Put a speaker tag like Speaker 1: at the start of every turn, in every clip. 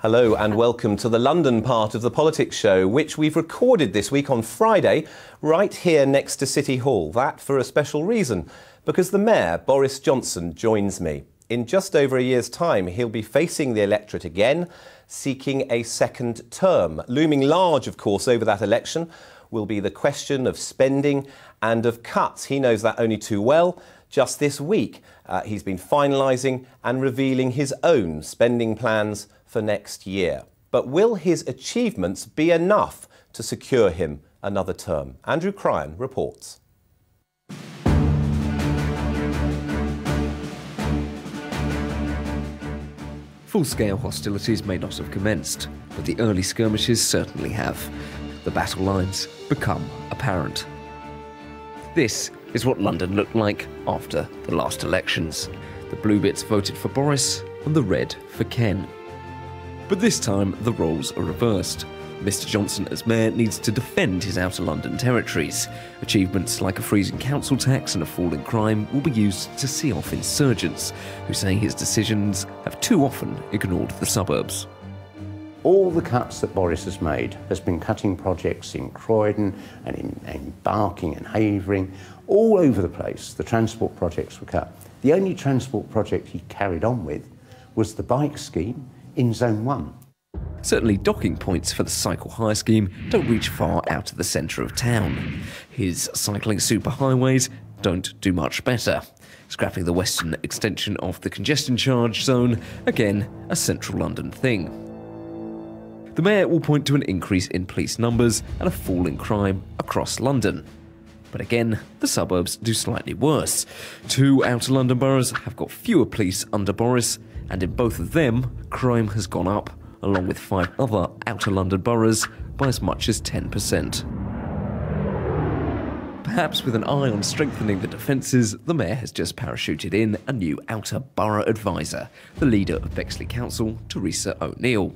Speaker 1: Hello and welcome to the London part of the Politics Show, which we've recorded this week on Friday, right here next to City Hall. That for a special reason, because the Mayor, Boris Johnson, joins me. In just over a year's time, he'll be facing the electorate again, seeking a second term. Looming large, of course, over that election will be the question of spending and of cuts. He knows that only too well. Just this week, he's been finalising and revealing his own spending plans for next year. But will his achievements be enough to secure him another term? Andrew Cryan reports.
Speaker 2: Full-scale hostilities may not have commenced, but the early skirmishes certainly have. The battle lines become apparent. This is what London looked like after the last elections. The blue bits voted for Boris and the red for Ken. But this time the roles are reversed. Mr Johnson as mayor needs to defend his outer London territories. Achievements like a freezing council tax and a fall in crime will be used to see off insurgents, who say his decisions have too often ignored the suburbs.
Speaker 3: All the cuts that Boris has made has been cutting projects in Croydon and in Barking and Havering, all over the place. The transport projects were cut. The only transport project he carried on with was the bike scheme in Zone 1.
Speaker 2: Certainly docking points for the cycle hire scheme don't reach far out of the centre of town. His cycling superhighways don't do much better. Scrapping the western extension of the congestion charge zone, again, a central London thing. The Mayor will point to an increase in police numbers and a fall in crime across London. But again, the suburbs do slightly worse. 2 outer London boroughs have got fewer police under Boris, and in both of them, crime has gone up, along with 5 other outer London boroughs, by as much as 10%. Perhaps with an eye on strengthening the defences, the Mayor has just parachuted in a new outer borough advisor, the leader of Bexley Council, Teresa O'Neill.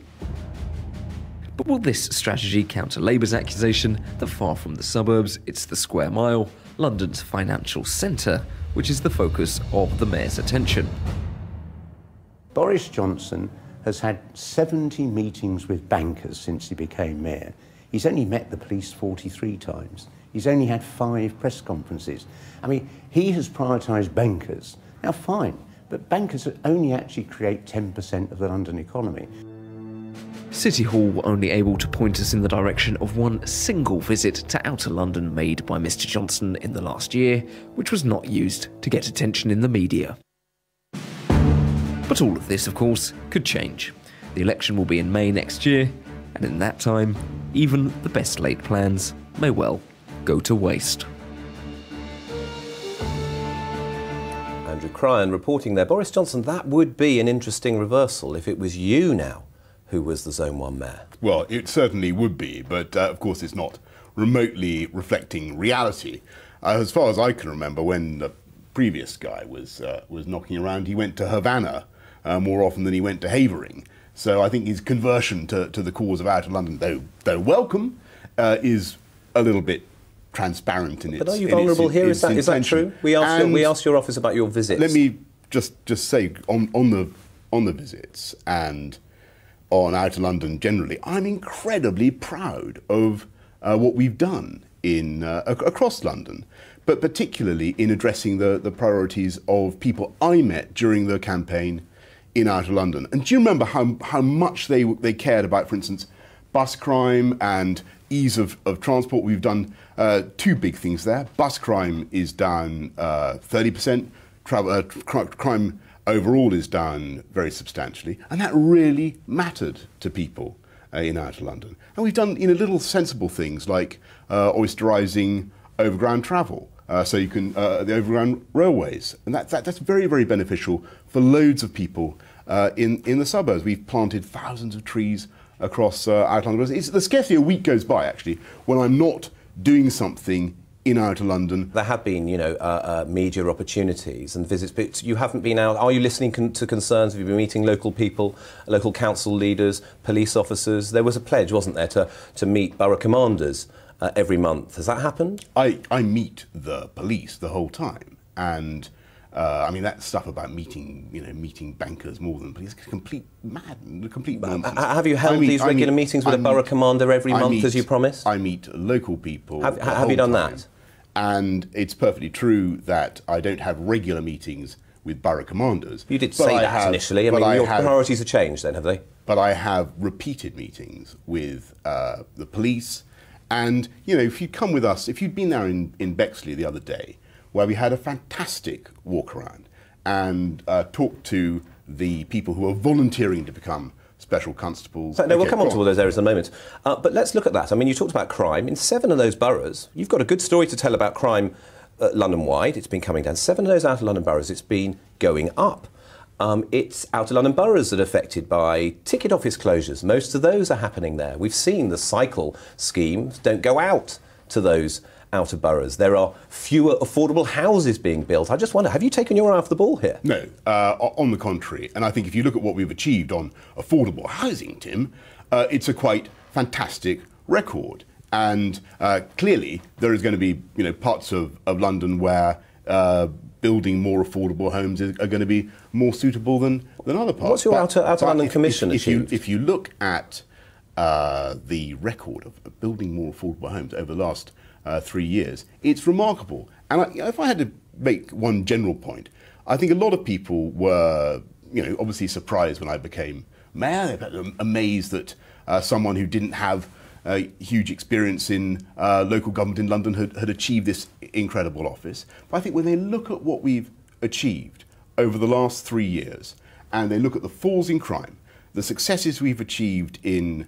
Speaker 2: But will this strategy counter Labour's accusation that far from the suburbs, it's the square mile, London's financial centre, which is the focus of the Mayor's attention?
Speaker 3: Boris Johnson has had 70 meetings with bankers since he became mayor. He's only met the police 43 times. He's only had 5 press conferences. I mean, he has prioritised bankers. Now, fine, but bankers only actually create 10% of the London economy.
Speaker 2: City Hall were only able to point us in the direction of one single visit to outer London made by Mr Johnson in the last year, which was not used to get attention in the media. But all of this, of course, could change. The election will be in May next year, and in that time, even the best laid plans may well go to waste.
Speaker 1: Andrew Cryan reporting there. Boris Johnson, that would be an interesting reversal if it was you now who was the Zone 1 mayor.
Speaker 4: Well, it certainly would be, but of course it's not remotely reflecting reality. As far as I can remember, when the previous guy was knocking around, he went to Havana more often than he went to Havering. So I think his conversion to the cause of outer London, though welcome, is a little bit transparent in its.
Speaker 1: But are you vulnerable here? Is that true? We asked your office about your visits.
Speaker 4: Let me just say on the visits and on outer London generally, I'm incredibly proud of what we've done in across London, but particularly in addressing the priorities of people I met during the campaign in outer London. And do you remember how much they cared about, for instance, bus crime and ease of transport? We've done 2 big things there. Bus crime is down 30%, crime overall is down very substantially, and that really mattered to people in outer London. And we've done little sensible things like oysterising overground travel, so you can the overground railways, and that's very, very beneficial for loads of people in the suburbs. We've planted thousands of trees across outer London. There's scarcely a week goes by actually when I'm not doing something in outer London.
Speaker 1: There have been, media opportunities and visits, but you haven't been out. Are you listening to concerns? Have you been meeting local people, local council leaders, police officers? There was a pledge, wasn't there, to meet borough commanders every month. Has that happened?
Speaker 4: I meet the police the whole time, and I mean, that stuff about meeting bankers more than police, complete nonsense.
Speaker 1: Have you held these regular meetings with a borough commander every month, as you promised?
Speaker 4: I meet local people.
Speaker 1: Have you done that?
Speaker 4: And it's perfectly true that I don't have regular meetings with borough commanders.
Speaker 1: You did say that initially. I mean, your priorities have changed then, have they?
Speaker 4: But I have repeated meetings with the police. And, you know, if you'd come with us, if you'd been there in Bexley the other day, where we had a fantastic walk around and talked to the people who are volunteering to become special constables.
Speaker 1: No, we'll come on to all those areas in a moment. But let's look at that. I mean, you talked about crime. In 7 of those boroughs, you've got a good story to tell about crime London-wide. It's been coming down. 7 of those outer London boroughs, it's been going up. It's outer London boroughs that are affected by ticket office closures. Most of those are happening there. We've seen the cycle schemes don't go out to those outer boroughs. There are fewer affordable houses being built. I just wonder, have you taken your eye off the ball here?
Speaker 4: No, on the contrary. And I think if you look at what we've achieved on affordable housing, Tim, it's a quite fantastic record. And clearly there is going to be parts of London where building more affordable homes are going to be more suitable than other parts.
Speaker 1: What's your outer London Commission achieved?
Speaker 4: If you look at the record of building more affordable homes over the last 3 years, it's remarkable. And if I had to make one general point, I think a lot of people were, obviously surprised when I became mayor. They were amazed that someone who didn't have huge experience in local government in London had achieved this incredible office. But I think when they look at what we've achieved over the last 3 years, and they look at the falls in crime, the successes we've achieved in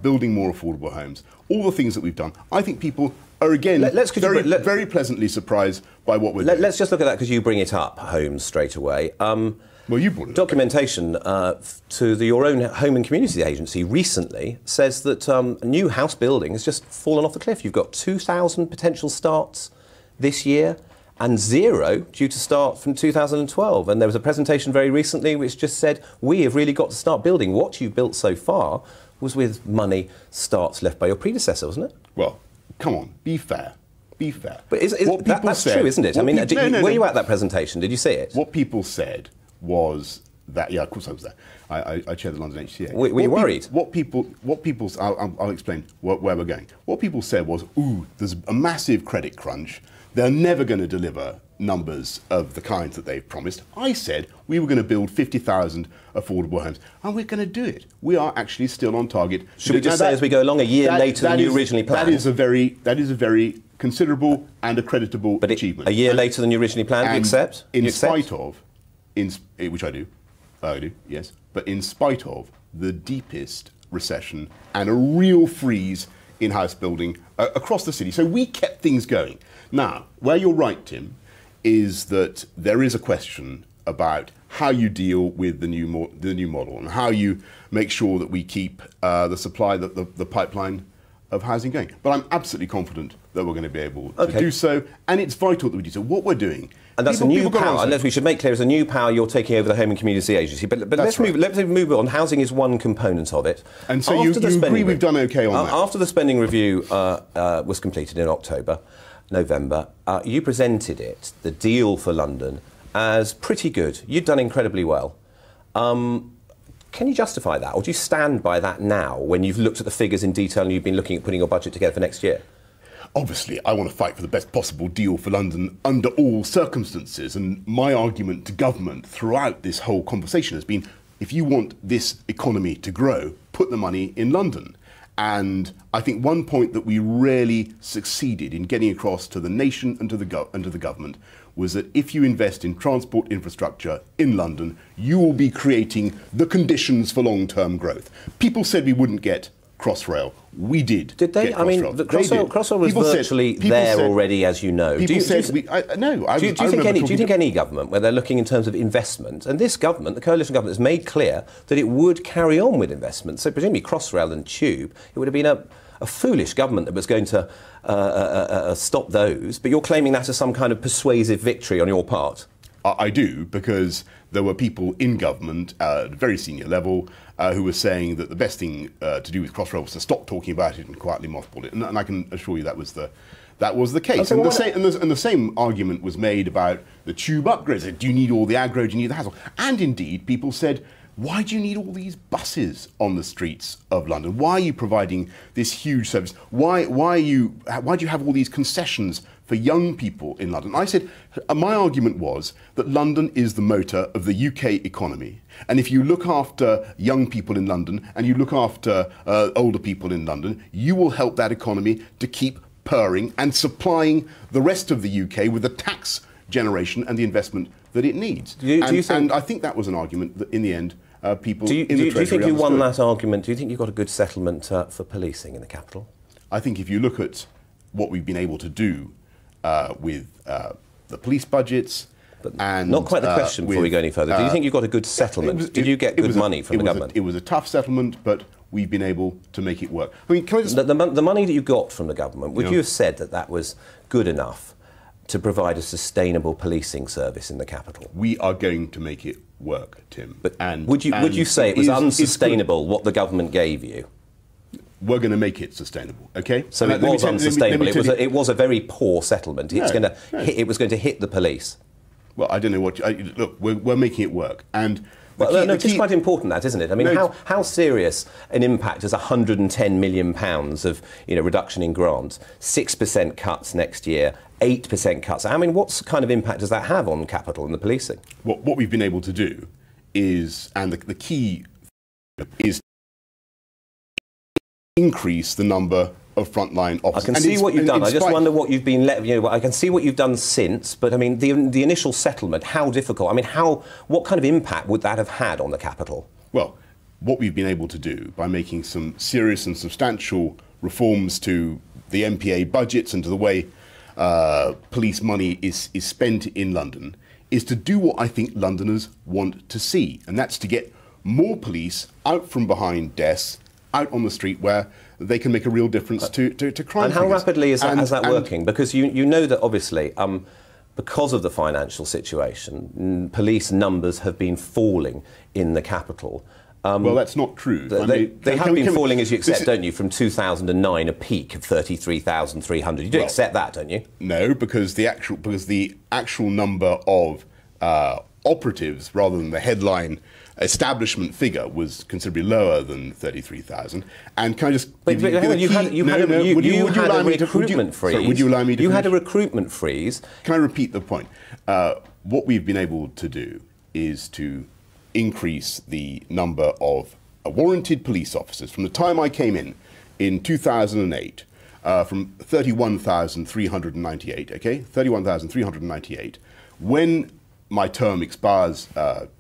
Speaker 4: building more affordable homes, all the things that we've done, I think people are again very pleasantly surprised by what we're doing.
Speaker 1: Let's just look at that because you bring it up, homes, straight away.
Speaker 4: Well, you brought it
Speaker 1: Documentation to your own Home and Community Agency recently says that new house building has just fallen off the cliff. You've got 2,000 potential starts this year and 0 due to start from 2012. And there was a presentation very recently which just said, we have really got to start building. What you've built so far was with money starts left by your predecessor, wasn't it?
Speaker 4: Well, come on, be fair. Be fair.
Speaker 1: But that's true, isn't it? I mean, were you at that presentation? Did you see it?
Speaker 4: What people said was that, yeah, of course I was there. I chair the London HCA.
Speaker 1: Were you worried?
Speaker 4: I'll explain where we're going. What people said was, ooh, there's a massive credit crunch. They're never going to deliver numbers of the kinds that they've promised. I said we were going to build 50,000 affordable homes, and we're going to do it. We are actually still on target.
Speaker 1: Should we just say as we go along, a year later than you originally planned?
Speaker 4: That is a very considerable and a creditable achievement.
Speaker 1: A year later than you originally planned, you accept?
Speaker 4: In spite of, which I do, yes, but in spite of the deepest recession and a real freeze in house building across the city. So we kept things going. Now, where you're right, Tim, is that there is a question about how you deal with the new model and how you make sure that we keep the supply, the pipeline of housing going. But I'm absolutely confident that we're going to be able to do so, and it's vital that we do so. What we're doing...
Speaker 1: And that's a new power, and we should make clear, it's a new power you're taking over the Home and Community Agency. But let's move on. Housing is one component of it.
Speaker 4: And so you agree we've done OK on that?
Speaker 1: After the spending review was completed in November, you presented it, the deal for London, as pretty good. You'd done incredibly well. Can you justify that, or do you stand by that now when you've looked at the figures in detail and you've been looking at putting your budget together for next year?
Speaker 4: Obviously, I want to fight for the best possible deal for London under all circumstances, and my argument to government throughout this whole conversation has been, if you want this economy to grow, put the money in London. And I think one point that we really succeeded in getting across to the nation and to the government was that if you invest in transport infrastructure in London, you will be creating the conditions for long-term growth. People said we wouldn't get Crossrail. We did.
Speaker 1: Did they? I mean, the Crossrail was virtually there already, as you know.
Speaker 4: People said
Speaker 1: do you think any government, where they're looking in terms of investment, and this government, the coalition government, has made clear that it would carry on with investment, so presumably Crossrail and Tube, it would have been a foolish government that was going to stop those, but you're claiming that as some kind of persuasive victory on your part?
Speaker 4: I do, because there were people in government at a very senior level who were saying that the best thing to do with Crossrail was to stop talking about it and quietly mothball it. And I can assure you that was the that was the case. And the same argument was made about the tube upgrades. Do you need all the aggro? Do you need the hassle? And indeed, people said, why do you need all these buses on the streets of London? Why are you providing this huge service? Why do you have all these concessions for young people in London? I said, my argument was that London is the motor of the UK economy. And if you look after young people in London and you look after older people in London, you will help that economy to keep purring and supplying the rest of the UK with the tax generation and the investment that it needs. And I think that was an argument that in the end people in the Treasury
Speaker 1: do you think you won
Speaker 4: understood.
Speaker 1: that argument? Do you think you got a good settlement for policing in the capital?
Speaker 4: I think if you look at what we've been able to do with the police budgets, and
Speaker 1: not quite the question before we go any further. Do you think you got a good settlement? Did you get good money from the government?
Speaker 4: It was a tough settlement, but we've been able to make it work. I mean, can I just...
Speaker 1: the money that you got from the government, would you have said that that was good enough to provide a sustainable policing service in the capital?
Speaker 4: We are going to make it work, Tim.
Speaker 1: But would you say it was unsustainable what the government gave you?
Speaker 4: We're going to make it sustainable, okay?
Speaker 1: So it was unsustainable. It was a very poor settlement. It was going to hit the police.
Speaker 4: Well, I don't know what... look, we're making it work. And
Speaker 1: it's quite important, that, isn't it? I mean, how serious an impact is £110 million of reduction in grants, 6% cuts next year, 8% cuts? I mean, what kind of impact does that have on capital and the policing?
Speaker 4: What we've been able to do is, and the key is increase the number of frontline officers.
Speaker 1: I can see what you've done. I just wonder what you've been I can see what you've done since, but I mean, the initial settlement, how difficult? I mean, what kind of impact would that have had on the capital?
Speaker 4: Well, what we've been able to do by making some serious and substantial reforms to the MPA budgets and to the way police money is spent in London is to do what I think Londoners want to see, and that's to get more police out from behind desks, out on the street where they can make a real difference to crime.
Speaker 1: And how rapidly is that working? Because you know that obviously, because of the financial situation, police numbers have been falling in the capital.
Speaker 4: Well, that's not true.
Speaker 1: They have been falling, as you accept, don't you, from 2009, a peak of 33,300. You do accept that, don't you?
Speaker 4: No, because the actual number of operatives, rather than the headline establishment figure, was considerably lower than 33,000. And can I just...
Speaker 1: You had a recruitment freeze.
Speaker 4: Sorry, would you allow me to
Speaker 1: You
Speaker 4: finish?
Speaker 1: had a recruitment freeze.
Speaker 4: Can I repeat the point? What we've been able to do is to increase the number of warranted police officers. From the time I came in 2008, from 31,398, okay? 31,398. When my term expires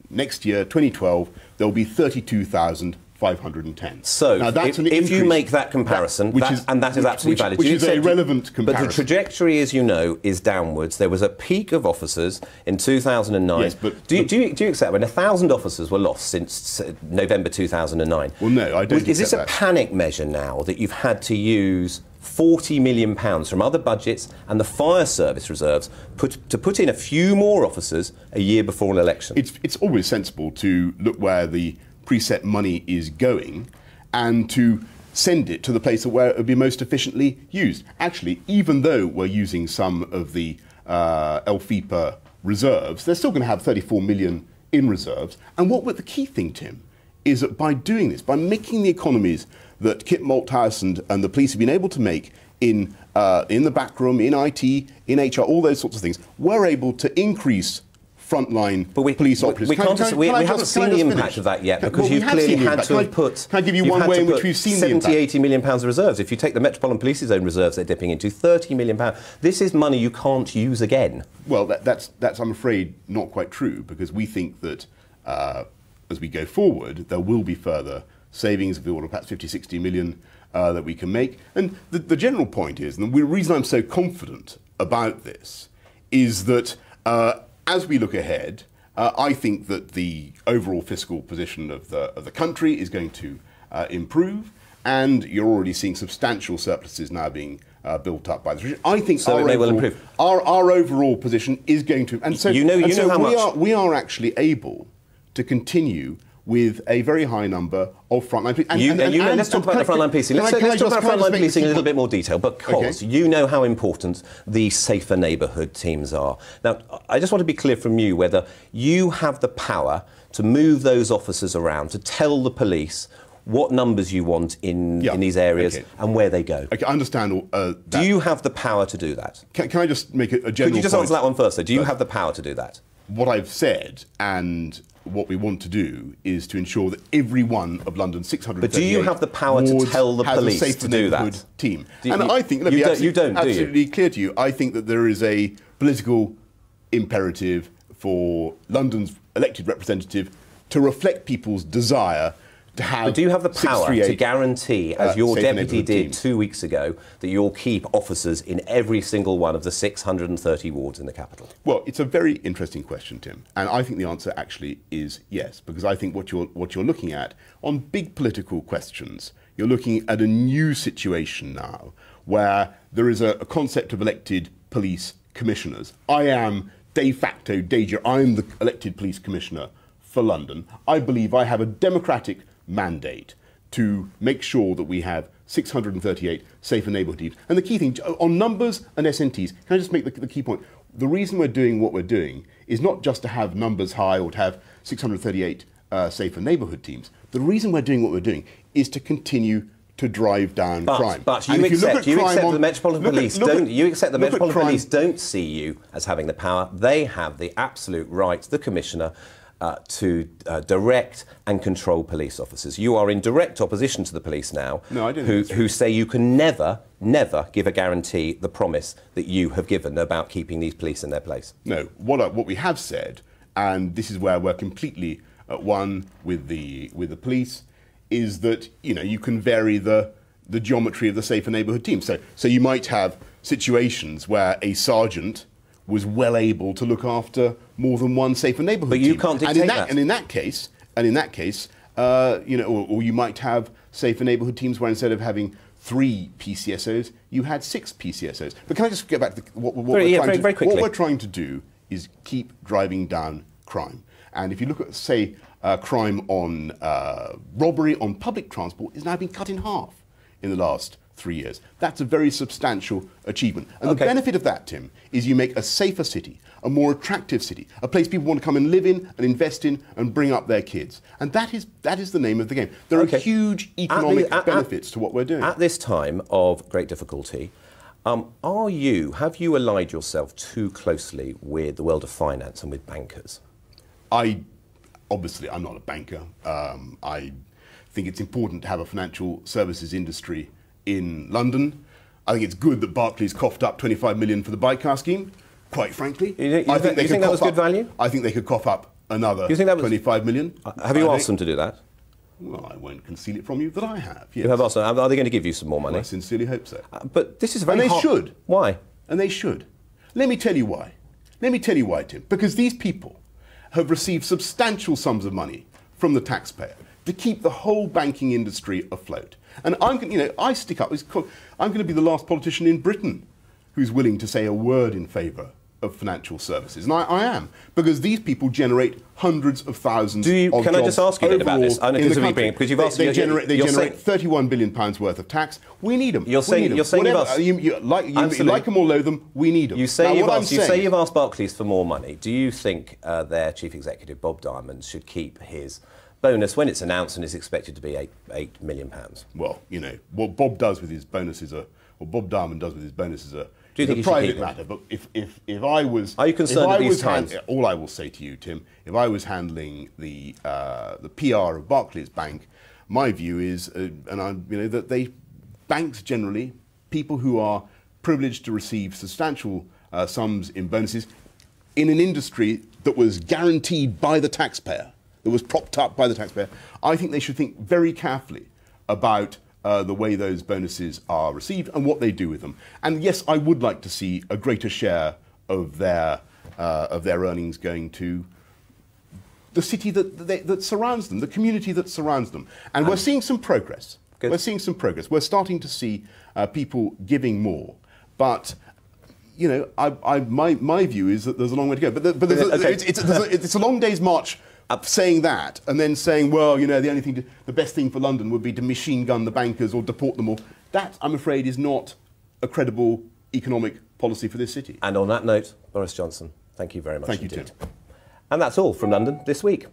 Speaker 4: next year, 2012, there'll be 32,510.
Speaker 1: So,
Speaker 4: now, that's
Speaker 1: if you make that comparison, that is absolutely valid.
Speaker 4: Which is a relevant comparison.
Speaker 1: But the trajectory, as you know, is downwards. There was a peak of officers in 2009.
Speaker 4: Yes, but...
Speaker 1: Do you accept when 1,000 officers were lost since November 2009?
Speaker 4: Well, no, I don't accept that.
Speaker 1: Is this a panic measure now that you've had to use £40 million from other budgets and the fire service reserves to put in a few more officers a year before an election?
Speaker 4: It's always sensible to look where the preset money is going and to send it to the place where it would be most efficiently used. Actually, even though we're using some of the LFIPA reserves, they're still going to have 34 million in reserves. And the key thing, Tim, is that by doing this, by making the economies that Kit Malthouse and the police have been able to make in the back room, in IT, in HR, all those sorts of things, we're able to increase frontline police operatives.
Speaker 1: We haven't seen the impact of that yet, because you've clearly had to have put...
Speaker 4: Can I give you one way in which we've seen the impact?
Speaker 1: 70, £80 million of reserves. If you take the Metropolitan Police's own reserves, they're dipping into £30 million. This is money you can't use again.
Speaker 4: Well, that's I'm afraid, not quite true, because we think that as we go forward, there will be further savings of the order of perhaps 50, 60 million that we can make. And the general point is, and the reason I'm so confident about this, is that as we look ahead, I think that the overall fiscal position of the country is going to improve, and you're already seeing substantial surpluses now being built up by the Treasury. I think
Speaker 1: so
Speaker 4: our overall position is going to... And so,
Speaker 1: we are
Speaker 4: actually able to continue with a very high number of frontline police.
Speaker 1: Let's talk about the frontline policing. Let's talk about frontline policing in a little bit more detail, because you know how important the safer neighbourhood teams are. Now, I just want to be clear from you whether you have the power to move those officers around, to tell the police what numbers you want in these areas and where they go.
Speaker 4: Okay, I understand that.
Speaker 1: Do you have the power to do that?
Speaker 4: Can I just make a general point?
Speaker 1: Could you just answer that one first, though? Do you have the power to do that?
Speaker 4: What I've said and what we want to do is to ensure that every one of London's 638
Speaker 1: But do you have the power to tell the police to do that?
Speaker 4: Team.
Speaker 1: I think, let me be
Speaker 4: absolutely clear to you, I think that there is a political imperative for London's elected representative to reflect people's desire to have.
Speaker 1: But do you have the power to guarantee, as your deputy did 2 weeks ago, that you'll keep officers in every single one of the 630 wards in the capital?
Speaker 4: Well, it's a very interesting question, Tim, and I think the answer actually is yes, because I think what you're looking at on big political questions, you're looking at a new situation now where there is a concept of elected police commissioners. I am de facto, de jure, I'm the elected police commissioner for London. I believe I have a democratic mandate to make sure that we have 638 safer neighbourhood teams. And the key thing, on numbers and SNTs, can I just make the key point? The reason we're doing what we're doing is not just to have numbers high or to have 638 safer neighbourhood teams. The reason we're doing what we're doing is to continue to drive down crime.
Speaker 1: But you accept the Metropolitan Police don't see you as having the power. They have the absolute right, the Commissioner, to direct and control police officers. You are in direct opposition to the police now, who say you can never give a guarantee, the promise that you have given about keeping these police in their place.
Speaker 4: No, what we have said, and this is where we're completely at one with the police, is that you can vary the geometry of the safer neighbourhood team. So you might have situations where a sergeant was well able to look after more than one safer neighbourhood team.
Speaker 1: But you can't dictate that.
Speaker 4: And in that case, or you might have safer neighbourhood teams where instead of having 3 PCSOs, you had 6 PCSOs. But can I just get back to what we're trying to do is keep driving down crime. And if you look at, say, crime on robbery on public transport, is now being cut in half in the last 3 years. That's a very substantial achievement. And the benefit of that, Tim, is you make a safer city, a more attractive city, a place people want to come and live in and invest in and bring up their kids. And that is the name of the game. There are huge economic benefits to what we're doing.
Speaker 1: At this time of great difficulty, have you allied yourself too closely with the world of finance and with bankers?
Speaker 4: Obviously, I'm not a banker. I think it's important to have a financial services industry in London. I think it's good that Barclays coughed up 25 million for the bike car scheme, quite frankly.
Speaker 1: You think that was good value?
Speaker 4: I think they could cough up another 25 million.
Speaker 1: Have you asked them to do that?
Speaker 4: Well, I won't conceal it from you that I have, yes.
Speaker 1: You have asked them. Are they going to give you some more money?
Speaker 4: Well, I sincerely hope so.
Speaker 1: But this is very
Speaker 4: And they should.
Speaker 1: Why?
Speaker 4: And they should. Let me tell you why. Tim. Because these people have received substantial sums of money from the taxpayer to keep the whole banking industry afloat. And I stick up. I'm going to be the last politician in Britain who's willing to say a word in favour of financial services, and I am, because these people generate hundreds of thousands of jobs.
Speaker 1: Can I just ask you about this?
Speaker 4: Because you've asked, they generate £31 billion worth of tax. We need them.
Speaker 1: You're saying
Speaker 4: you like them or loathe them. We need them.
Speaker 1: You say you've asked Barclays for more money. Do you think their chief executive Bob Diamond should keep his bonus when it's announced and is expected to be £8 million?
Speaker 4: Well, what Bob does with his bonuses what Bob Diamond does with his bonuses are
Speaker 1: a
Speaker 4: private matter. But if I was,
Speaker 1: are you concerned at these times?
Speaker 4: All I will say to you, Tim, if I was handling the PR of Barclays Bank, my view is, that banks generally, people who are privileged to receive substantial sums in bonuses in an industry that was guaranteed by the taxpayer, that was propped up by the taxpayer, I think they should think very carefully about the way those bonuses are received and what they do with them. And yes, I would like to see a greater share of their earnings going to the city that surrounds them, the community that surrounds them. And we're seeing some progress.
Speaker 1: Good.
Speaker 4: We're seeing some progress. We're starting to see people giving more. But my view is that there's a long way to go. But it's a long day's march saying that and then saying, well, you know, the best thing for London would be to machine gun the bankers or deport them all. That, I'm afraid, is not a credible economic policy for this city.
Speaker 1: And on that note, Boris Johnson, thank you very much
Speaker 4: Thank you,
Speaker 1: indeed.
Speaker 4: Tim.
Speaker 1: And that's all from London this week.